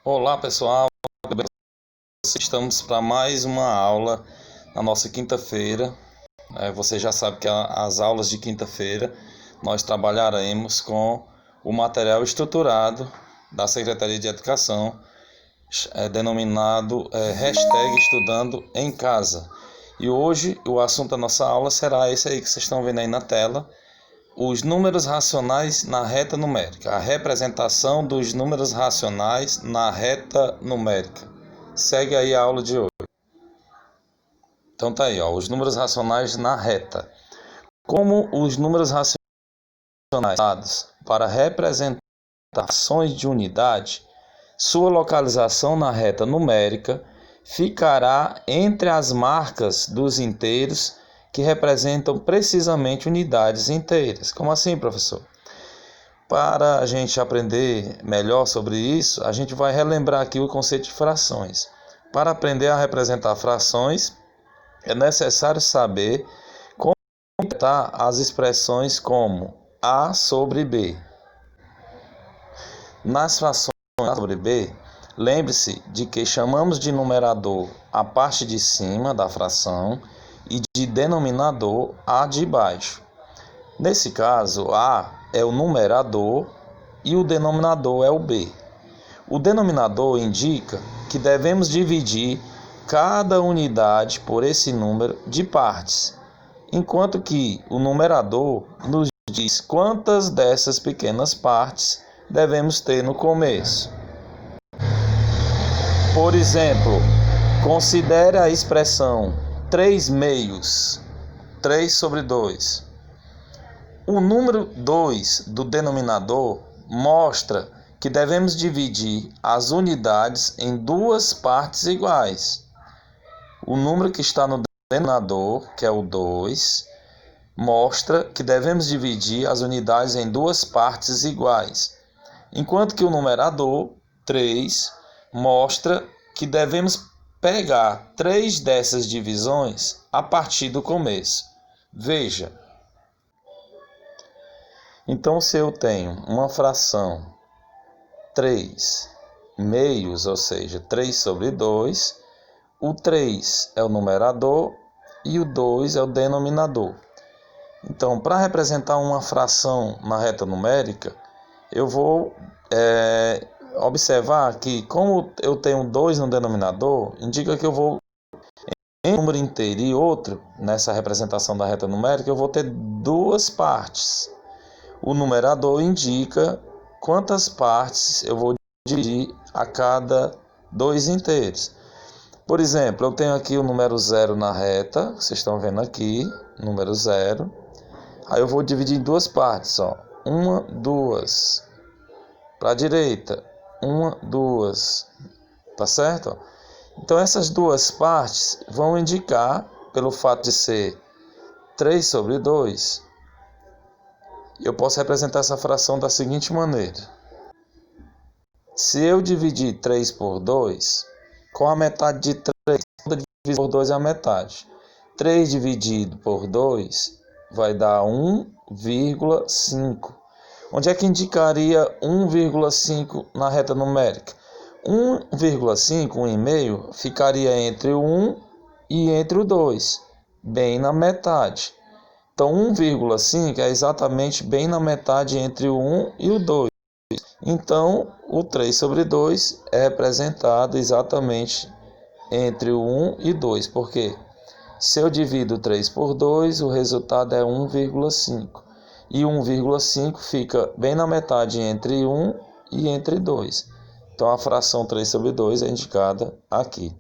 Olá pessoal, estamos para mais uma aula na nossa quinta-feira. Você já sabe que as aulas de quinta-feira nós trabalharemos com o material estruturado da Secretaria de Educação, denominado #Estudando em Casa. E hoje o assunto da nossa aula será esse aí que vocês estão vendo aí na tela: os números racionais na reta numérica, a representação dos números racionais na reta numérica. Segue aí a aula de hoje. Então tá aí, os números racionais na reta. Como os números racionais usados para representações de unidade, sua localização na reta numérica ficará entre as marcas dos inteiros que representam precisamente unidades inteiras. Como assim, professor? Para a gente aprender melhor sobre isso, a gente vai relembrar aqui o conceito de frações. Para aprender a representar frações, é necessário saber como interpretar as expressões como A sobre B. Nas frações A sobre B, lembre-se de que chamamos de numerador a parte de cima da fração e de denominador a de baixo. Nesse caso, A é o numerador e o denominador é o B. O denominador indica que devemos dividir cada unidade por esse número de partes, enquanto que o numerador nos diz quantas dessas pequenas partes devemos ter no começo. Por exemplo, considere a expressão 3 meios, 3 sobre 2. O número 2 do denominador mostra que devemos dividir as unidades em duas partes iguais. O número que está no denominador, que é o 2, mostra que devemos dividir as unidades em duas partes iguais, enquanto que o numerador, 3, mostra que devemos pegar 3 dessas divisões a partir do começo. Veja. Então, se eu tenho uma fração 3 meios, ou seja, 3 sobre 2, o 3 é o numerador e o 2 é o denominador. Então, para representar uma fração na reta numérica, eu vou observar que, como eu tenho 2 no denominador, indica que eu vou, em um número inteiro e outro, nessa representação da reta numérica, eu vou ter duas partes. O numerador indica quantas partes eu vou dividir a cada 2 inteiros. Por exemplo, eu tenho aqui o número 0 na reta, vocês estão vendo aqui, número 0. Aí eu vou dividir em duas partes, 1, 2. Para a direita, 1, 2. Tá certo? Então essas duas partes vão indicar, pelo fato de ser 3 sobre 2, eu posso representar essa fração da seguinte maneira. Se eu dividir 3 por 2, qual a metade de 3? Toda divisão por 2 é a metade. 3 dividido por 2 vai dar 1,5. Onde é que indicaria 1,5 na reta numérica? 1,5, 1,5, ficaria entre o 1 e entre o 2, bem na metade. Então, 1,5 é exatamente bem na metade entre o 1 e o 2. Então, o 3 sobre 2 é representado exatamente entre o 1 e 2. Por quê? Se eu divido 3 por 2, o resultado é 1,5. E 1,5 fica bem na metade entre 1 e entre 2. Então, a fração 3 sobre 2 é indicada aqui.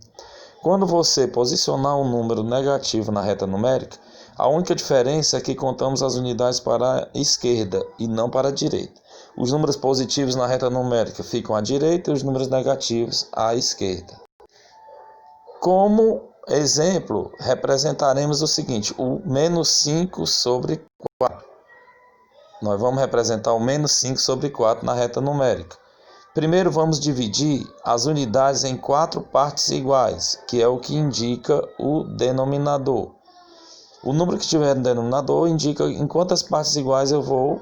Quando você posicionar um número negativo na reta numérica, a única diferença é que contamos as unidades para a esquerda e não para a direita. Os números positivos na reta numérica ficam à direita e os números negativos à esquerda. Como exemplo, representaremos o seguinte: o menos 5 sobre 4. Nós vamos representar o menos 5 sobre 4 na reta numérica. Primeiro vamos dividir as unidades em 4 partes iguais, que é o que indica o denominador. O número que estiver no denominador indica em quantas partes iguais eu vou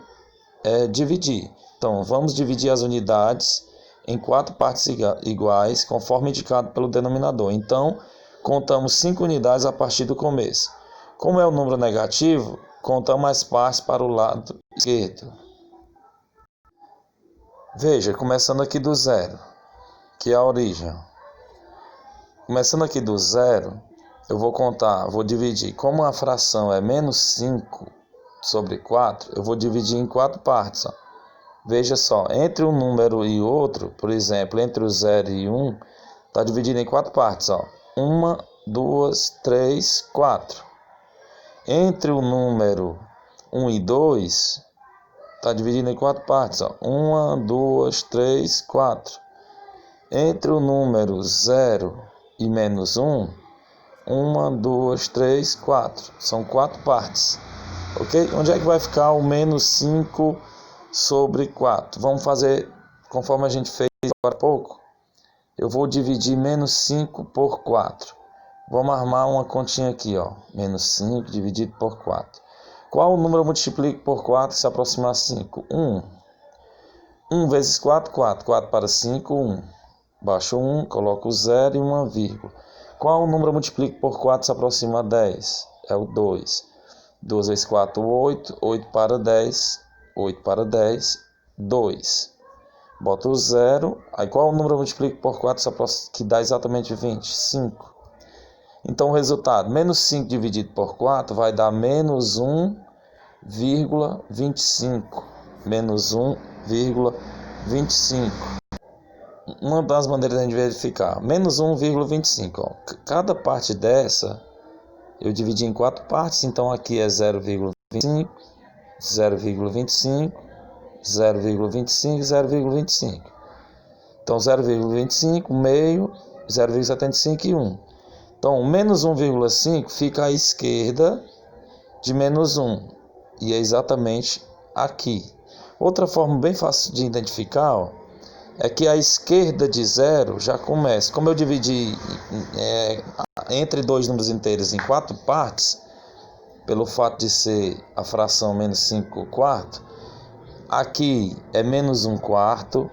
dividir. Então, vamos dividir as unidades em 4 partes iguais, conforme indicado pelo denominador. Então, contamos 5 unidades a partir do começo. Como é um número negativo, contamos as partes para o lado esquerdo. Veja, começando aqui do zero, que é a origem. Começando aqui do zero, eu vou dividir. Como a fração é menos 5 sobre 4, eu vou dividir em 4 partes. Ó. Veja só, entre um número e outro, por exemplo, entre o 0 e 1, está dividido em 4 partes. 1, 2, 3, 4. Entre o número 1 e 2, está dividido em 4 partes. 1, 2, 3, 4. Entre o número 0 e menos 1, 1, 2, 3, 4. São 4 partes. Ok? Onde é que vai ficar o menos 5 sobre 4? Vamos fazer conforme a gente fez agora há pouco. Eu vou dividir menos 5 por 4. Vamos armar uma continha aqui, ó. Menos 5 dividido por 4. Qual o número eu multiplico por 4 se aproximar 5? 1. 1 vezes 4, 4. 4 para 5, 1. Baixo 1, coloco 0 e uma vírgula. Qual o número eu multiplico por 4 se aproxima 10? É o 2. 2 vezes 4, 8. 8 para 10. 8 para 10, 2. Boto o 0. Aí qual o número eu multiplico por 4 que dá exatamente 20? 5. Então o resultado, menos 5 dividido por 4 vai dar menos 1,25. Menos 1,25. Uma das maneiras de a gente verificar. Menos 1,25. Cada parte dessa eu dividi em 4 partes. Então aqui é 0,25. 0,25, 0,25, 0,25. Então 0,25, meio, 0,75 e 1. Então menos 1,5 fica à esquerda de menos 1. E é exatamente aqui. Outra forma bem fácil de identificar é que a esquerda de 0 já começa. Como eu dividi entre dois números inteiros em 4 partes, pelo fato de ser a fração menos 5 quarto, aqui é menos 1 quarto,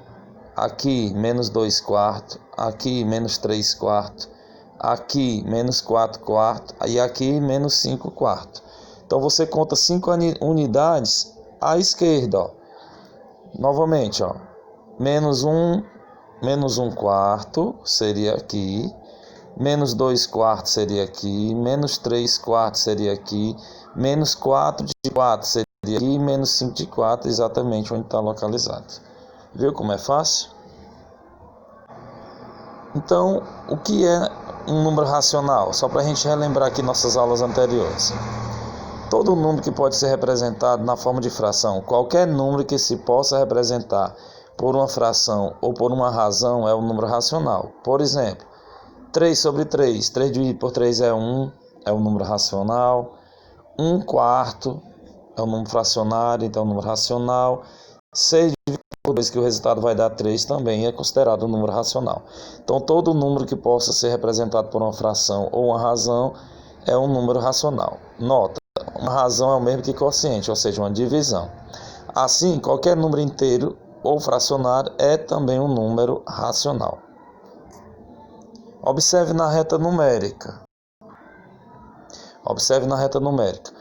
aqui menos 2 quarto, aqui menos 3 quarto, aqui menos 4 quarto e aqui menos 5 quarto. Então você conta 5 unidades à esquerda. Ó. Novamente, ó. Menos 1 quarto seria aqui. Menos 2 quartos seria aqui, menos 3 quartos seria aqui, menos 4 de 4 seria aqui, menos 5 de 4 exatamente onde está localizado. Viu como é fácil? Então, o que é um número racional? Só para a gente relembrar aqui nossas aulas anteriores. Todo número que pode ser representado na forma de fração, qualquer número que se possa representar por uma fração ou por uma razão é um número racional. Por exemplo, 3 sobre 3. 3 dividido por 3 é 1, é um número racional. 1 quarto é um número fracionário, então é um número racional. 6 dividido por 2, que o resultado vai dar 3, também é considerado um número racional. Então, todo número que possa ser representado por uma fração ou uma razão é um número racional. Nota, uma razão é o mesmo que quociente, ou seja, uma divisão. Assim, qualquer número inteiro ou fracionário é também um número racional. Observe na reta numérica. Observe na reta numérica.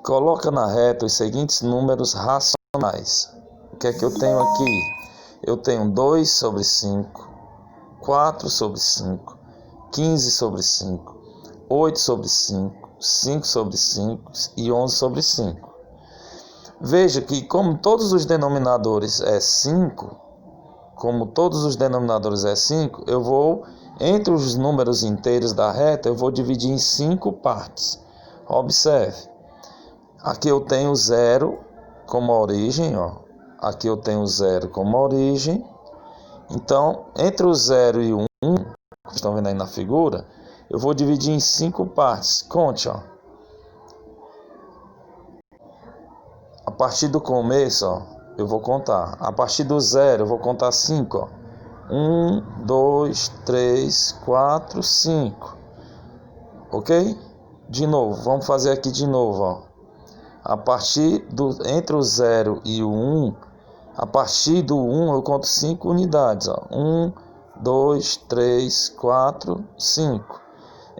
Coloca na reta os seguintes números racionais. O que é que eu tenho aqui? Eu tenho 2 sobre 5, 4 sobre 5, 15 sobre 5, 8 sobre 5, 5 sobre 5 e 11 sobre 5. Veja que como todos os denominadores é 5, eu vou, entre os números inteiros da reta, eu vou dividir em 5 partes. Observe. Aqui eu tenho 0 como origem, ó. Aqui eu tenho 0 como origem. Então, entre o 0 e o 1, que estão vendo aí na figura, eu vou dividir em 5 partes. Conte, ó. A partir do começo, ó, eu vou contar. A partir do 0, eu vou contar 5, ó. 1, 2, 3, 4, 5. Ok? De novo, vamos fazer aqui de novo, ó. A partir entre o 0 e o 1, A partir do 1 eu conto 5 unidades. 1, 2, 3, 4, 5.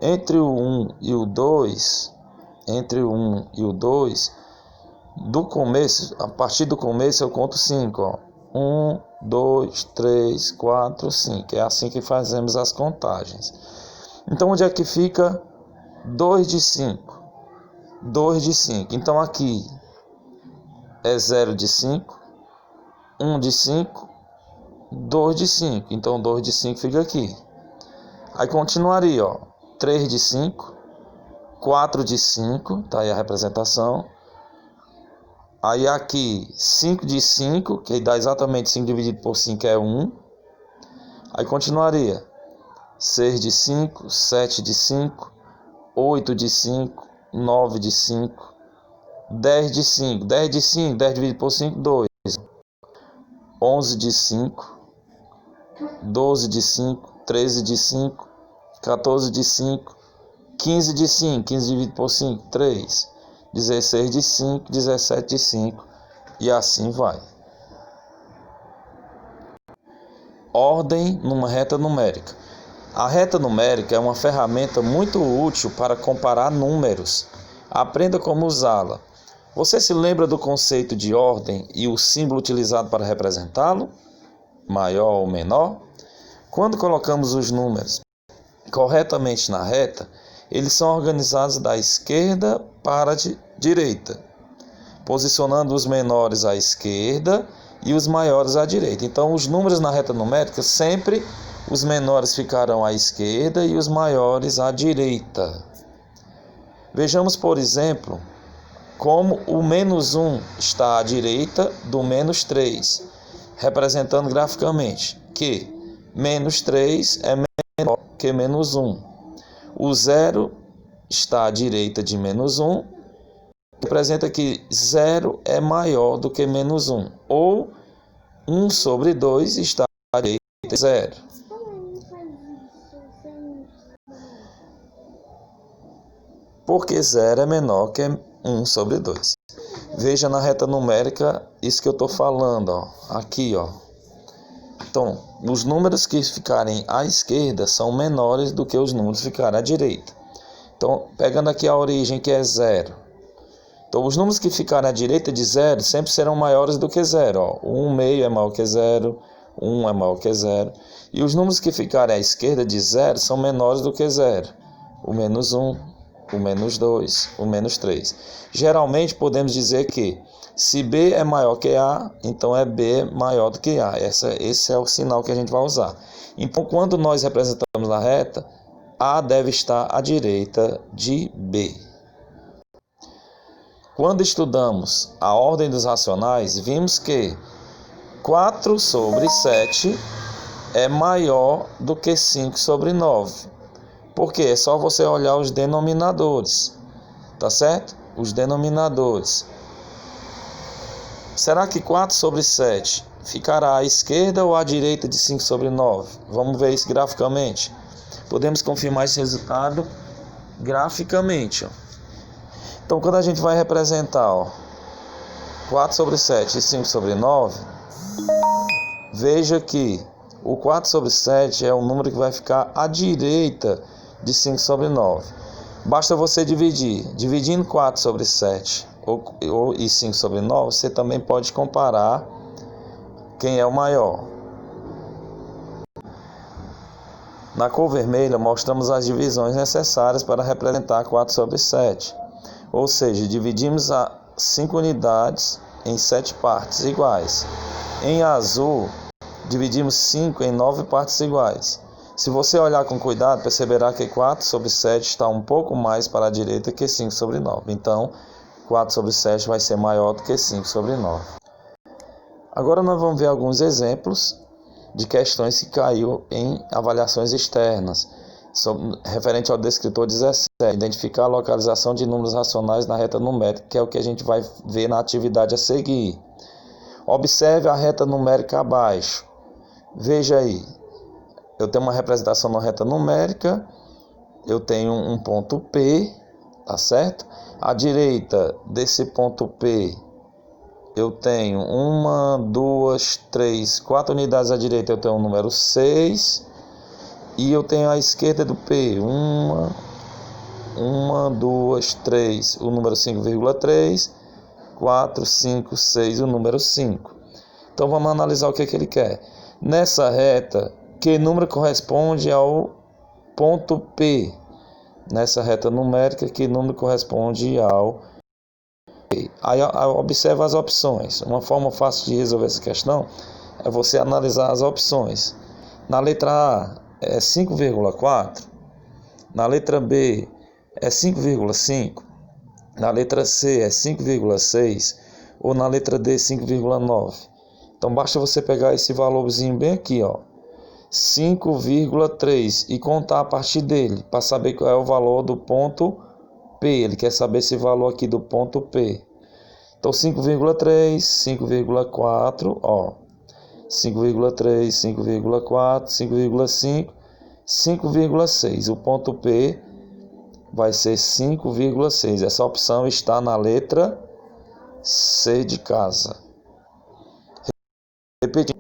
Entre o 1 e o 2, do começo, a partir do começo eu conto 5. 1, 2, 3, 4, 5. É assim que fazemos as contagens. Então, onde é que fica 2 de 5? 2 de 5. Então, aqui é 0 de 5, 1 de 5, 2 de 5. Então, 2 de 5 fica aqui. Aí, continuaria, 3 de 5, 4 de 5, tá aí a representação. Aí, aqui, 5 de 5, que dá exatamente 5 dividido por 5 é 1. Aí, continuaria 6 de 5, 7 de 5, 8 de 5, 9 de 5, 10 de 5, 10 de 5, 10 dividido por 5, 2, 11 de 5, 12 de 5, 13 de 5, 14 de 5, 15 de 5, 15 dividido por 5, 3, 16 de 5, 17 de 5 e assim vai. Ordem numa reta numérica. A reta numérica é uma ferramenta muito útil para comparar números. Aprenda como usá-la. Você se lembra do conceito de ordem e o símbolo utilizado para representá-lo? Maior ou menor? Quando colocamos os números corretamente na reta, eles são organizados da esquerda para a direita, posicionando os menores à esquerda e os maiores à direita. Então, os números na reta numérica, sempre os menores ficarão à esquerda e os maiores à direita. Vejamos, por exemplo, como o menos 1 está à direita do menos 3, representando graficamente que menos 3 é menor que menos 1. O 0 está à direita de menos 1, representa que 0 é maior do que menos 1. Ou 1 sobre 2 está à direita de 0. Porque 0 é menor que 1 sobre 2. Veja na reta numérica isso que eu estou falando, aqui. Então, os números que ficarem à esquerda são menores do que os números que ficarem à direita. Então, pegando aqui a origem, que é 0. Então, os números que ficarem à direita de 0 sempre serão maiores do que 0. 1 meio é maior que 0, 1 é maior que 0. E os números que ficarem à esquerda de 0 são menores do que 0. O menos 1, o menos 2, o menos 3. Geralmente podemos dizer que se B é maior que A, então é B maior do que A. Esse é o sinal que a gente vai usar. Então, quando nós representamos a reta, A deve estar à direita de B. Quando estudamos a ordem dos racionais, vimos que 4 sobre 7 é maior do que 5 sobre 9. Porque é só você olhar os denominadores, tá certo? Os denominadores. Será que 4 sobre 7 ficará à esquerda ou à direita de 5 sobre 9? Vamos ver isso graficamente. Podemos confirmar esse resultado graficamente. Então, quando a gente vai representar 4 sobre 7 e 5 sobre 9, veja que o 4 sobre 7 é o número que vai ficar à direita de 5 sobre 9. Basta você dividir. Dividindo 4 sobre 7 e 5 sobre 9, você também pode comparar quem é o maior. Na cor vermelha, mostramos as divisões necessárias para representar 4 sobre 7. Ou seja, dividimos as 5 unidades em 7 partes iguais. Em azul, dividimos 5 em 9 partes iguais. Se você olhar com cuidado, perceberá que 4 sobre 7 está um pouco mais para a direita que 5 sobre 9. Então, 4 sobre 7 vai ser maior do que 5 sobre 9. Agora nós vamos ver alguns exemplos de questões que caiu em avaliações externas, referente ao descritor 17, identificar a localização de números racionais na reta numérica, que é o que a gente vai ver na atividade a seguir. Observe a reta numérica abaixo. Veja aí, eu tenho uma representação na reta numérica, eu tenho um ponto P, tá certo? À direita desse ponto P eu tenho 1, 2, 3, 4 unidades à direita, eu tenho o número 6. E eu tenho à esquerda do P, 1, 2, 3, o número 5,3, 4, 5, 6, o número 5. Então vamos analisar o que ele quer. Nessa reta, que número corresponde ao ponto P? Nessa reta numérica, que número corresponde ao P? Aí observa as opções. Uma forma fácil de resolver essa questão é você analisar as opções. Na letra A é 5,4, na letra B é 5,5, na letra C é 5,6 ou na letra D 5,9. Então basta você pegar esse valorzinho bem aqui, ó, 5,3 e contar a partir dele para saber qual é o valor do ponto P. Ele quer saber esse valor aqui do ponto P. Então 5,3, 5,4, ó, 5,3, 5,4, 5,5, 5,6. O ponto P vai ser 5,6. Essa opção está na letra C de casa. Repetindo,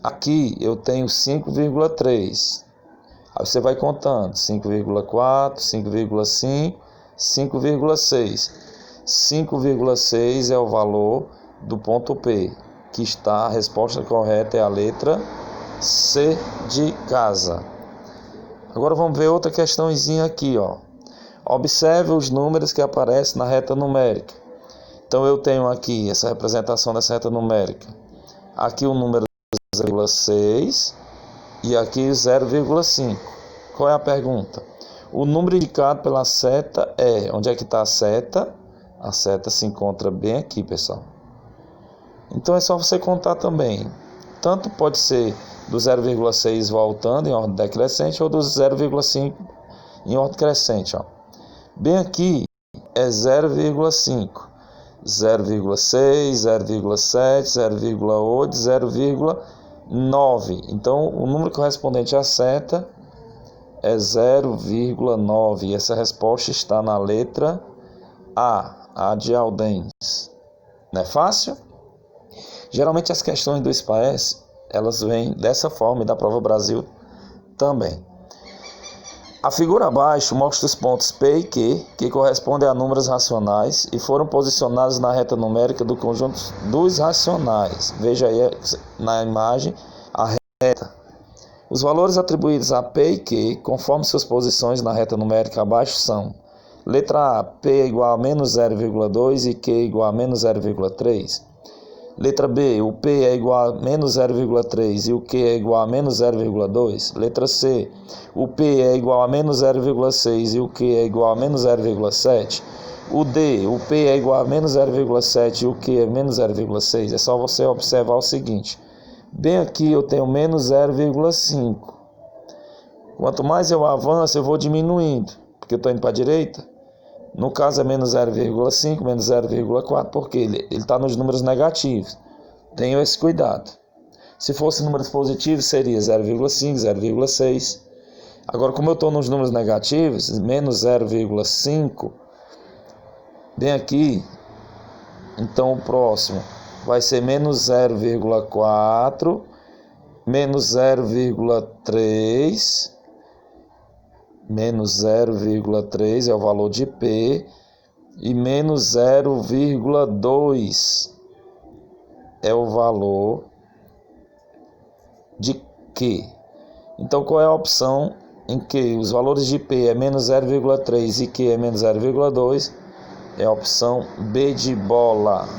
aqui eu tenho 5,3. Aí você vai contando 5,4, 5,5, 5,6. 5,6 é o valor do ponto P, que está, a resposta correta é a letra C de casa. Agora vamos ver outra questãozinha aqui, ó. Observe os números que aparecem na reta numérica. Então eu tenho aqui essa representação dessa reta numérica. Aqui o número 0,6 e aqui 0,5. Qual é a pergunta? O número indicado pela seta é... Onde é que está a seta? A seta se encontra bem aqui, pessoal. Então é só você contar também. Tanto pode ser do 0,6 voltando em ordem decrescente ou do 0,5 em ordem crescente, ó. Bem aqui é 0,5, 0,6, 0,7, 0,8, 0,9. Então o número correspondente à seta é 0,9. E essa resposta está na letra A de Aldens. Não é fácil? Geralmente as questões do SPAES, elas vêm dessa forma e da Prova Brasil também. A figura abaixo mostra os pontos P e Q, que correspondem a números racionais e foram posicionados na reta numérica do conjunto dos racionais. Veja aí na imagem a reta. Os valores atribuídos a P e Q, conforme suas posições na reta numérica abaixo, são: letra A, P é igual a menos 0,2 e Q é igual a menos 0,3. Letra B, o P é igual a menos 0,3 e o Q é igual a menos 0,2. Letra C, o P é igual a menos 0,6 e o Q é igual a menos 0,7. O D, o P é igual a menos 0,7 e o Q é menos 0,6. É só você observar o seguinte. Bem aqui eu tenho menos 0,5. Quanto mais eu avanço, eu vou diminuindo, porque eu estou indo para a direita. No caso é menos 0,5, menos 0,4, porque ele está nos números negativos. Tenham esse cuidado. Se fosse números positivos, seria 0,5, 0,6. Agora, como eu estou nos números negativos, menos 0,5, bem aqui, então o próximo vai ser menos 0,4, menos 0,3... menos 0,3 é o valor de P e menos 0,2 é o valor de Q. Então qual é a opção em que os valores de P é menos 0,3 e Q é menos 0,2? É a opção B de bola.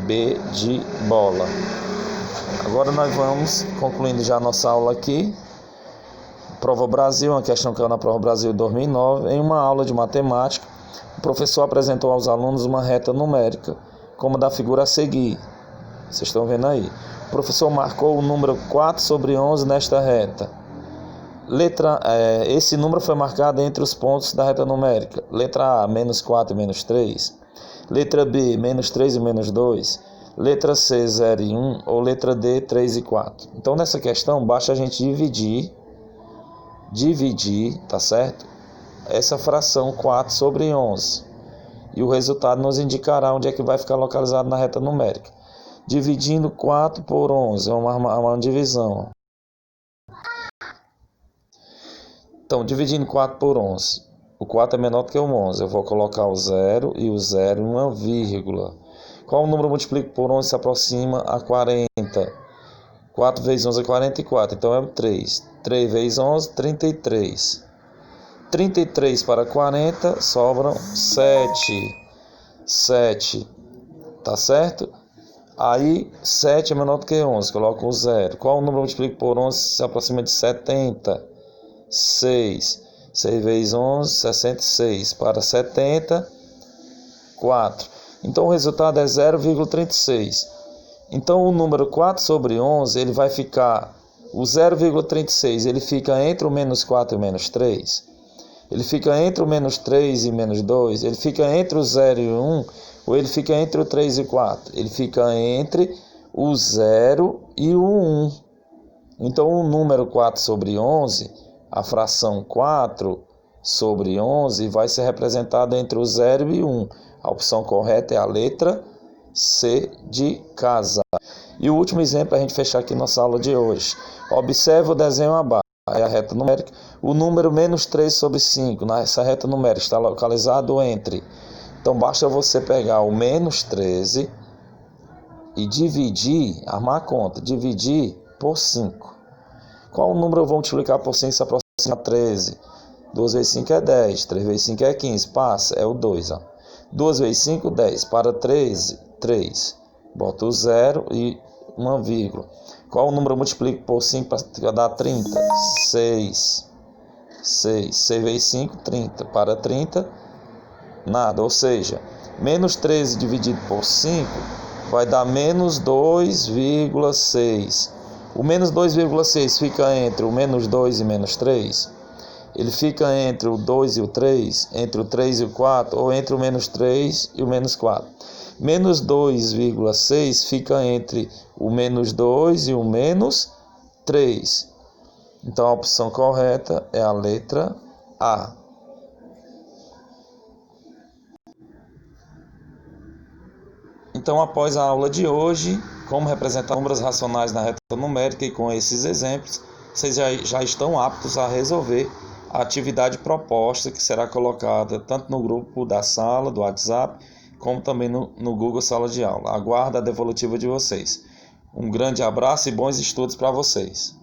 B de bola. Agora nós vamos concluindo já a nossa aula aqui. Prova Brasil, uma questão que caiu na Prova Brasil 2009. Em uma aula de matemática, o professor apresentou aos alunos uma reta numérica, como da figura a seguir. Vocês estão vendo aí. O professor marcou o número 4/11 nesta reta. Esse número foi marcado entre os pontos da reta numérica. Letra A, menos 4 e menos 3. Letra B, menos 3 e menos 2. Letra C, 0 e 1. Ou letra D, 3 e 4. Então, nessa questão, basta a gente dividir, tá certo? Essa fração 4/11. E o resultado nos indicará onde é que vai ficar localizado na reta numérica. Dividindo 4 por 11, é uma divisão. Então, dividindo 4 por 11, o 4 é menor do que o 11, eu vou colocar o 0 e o 0 em uma vírgula. Qual número multiplico por 11 se aproxima a 40? 4 vezes 11 é 44, então é o 3. 3 vezes 11, 33. 33 para 40, sobram 7. 7, tá certo? Aí, 7 é menor do que 11, coloco o 0. Qual número multiplico por 11 se aproxima de 70? 6. 6 vezes 11, 66. Para 70, 4. Então, o resultado é 0,36. Então, o número 4 sobre 11, ele vai ficar... O 0,36, ele fica entre o menos 4 e o menos 3. Ele fica entre o menos 3 e menos 2. Ele fica entre o 0 e o 1. Ou ele fica entre o 3 e o 4. Ele fica entre o 0 e o 1. Então, o número 4 sobre 11, a fração 4 sobre 11, vai ser representada entre o 0 e o 1. A opção correta é a letra C de casa. E o último exemplo, para a gente fechar aqui nossa aula de hoje. Observe o desenho abaixo. É a reta numérica. O número menos 3 sobre 5, nessa reta numérica, está localizado entre... Então, basta você pegar o menos 13 e dividir, armar a conta, dividir por 5. Qual número eu vou multiplicar por 5 se aproxima a 13? 2 vezes 5 é 10, 3 vezes 5 é 15, passa, é o 2. Ó. 2 vezes 5, 10, para 13, 3. Bota o 0 e uma vírgula. Qual o número eu multiplico por 5 para dar 30? 6. 6. 6 vezes 5, 30. Para 30, nada. Ou seja, menos 13 dividido por 5 vai dar menos 2,6. O menos 2,6 fica entre o menos 2 e menos 3. Ele fica entre o 2 e o 3, entre o 3 e o 4, ou entre o menos 3 e o menos 4. Menos 2,6 fica entre o menos 2 e o menos 3. Então, a opção correta é a letra A. Então, após a aula de hoje, como representar números racionais na reta numérica e com esses exemplos, vocês já estão aptos a resolver a atividade proposta que será colocada tanto no grupo da sala, do WhatsApp, como também no Google Sala de Aula. Aguardo a devolutiva de vocês. Um grande abraço e bons estudos para vocês.